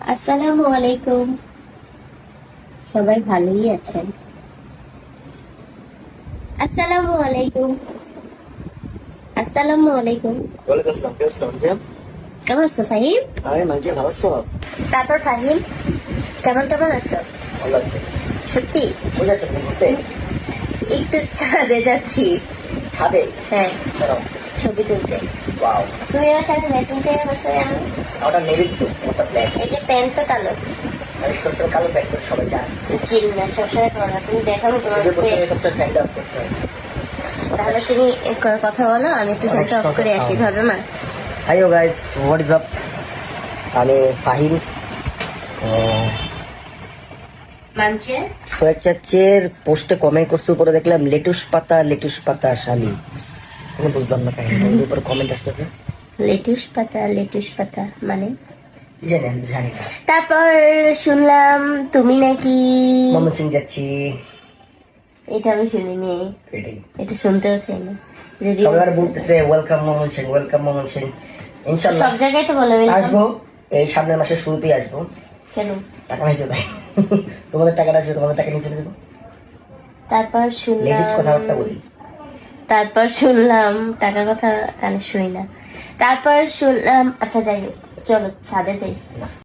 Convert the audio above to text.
আসসালামু আলাইকুম। সবাই ভালোই আছেন? আসসালামু আলাইকুম। আসসালামু আলাইকুম। ওয়ালাইকুম আসসালাম। কে আসসালাম ভাইয়া? কেমন আছো ফাহিম? আরে মাঝে ভালো আছো? তারপর ফাহিম, কেমন কেমন আছো? ভালো আছে। সত্যি? কোথায় যাচ্ছ তুমি ঘুরতে? একটু ছাদে যাচ্ছি। ছাদে? হ্যাঁ, কেন? ছবি তুলতে। ওয়াও, তুমি আমার সাথে ম্যাচিং করে বসে আমি। ওটা নেভি ব্লু, ওটা ব্ল্যাক। এই যে প্যান্ট তো কালো। আমি সবসময় কালো প্যান্ট পরে সবাই জানে। চিন না, সবসময় করো না। তুমি দেখাবো তোমার ভিডিও করতে গেলে সবসময় ফ্যান্ড অফ করতে হয়। তাহলে তুমি কথা বলো, আমি একটু ফ্যানটা অফ করে আসি, ধরো না। Hello guys, what is up? আমি ফাহিম। মানছে? সোয়েক চাচ্চের পোস্টে কমেন্ট করছে, উপরে দেখলাম লেটুস পাতা শালি। আমি বুঝলাম না কাহিনী, উপরে কমেন্ট আসতেছে। লেটুস পাতা মানে? কি জানি, আমি জানি না। তারপর শুনলাম তুমি নাকি, ময়মনসিং যাচ্ছি। এটা আমি শুনিনি, এটাই এটা শুনতেও চাই না। যদি সবাই আর বলতেছে ওয়েলকাম ময়মনসিং, ওয়েলকাম ময়মনসিং। ইনশাল্লাহ সব জায়গায় তো বলে welcome। আসবো, এই সামনের মাসের শুরুতেই আসবো। কেন? টাকা নিতে তাই তোমাদের টাকাটা আসবে, তোমাদের টাকা নিয়ে চলে যাবো। তারপর লেজিট শুনলাম, কথাবার্তা বলি। তারপর শুনলাম টাকার কথা কানে শুই না। তারপর শুনলাম, আচ্ছা যাই হোক, চলো ছাদে যাই।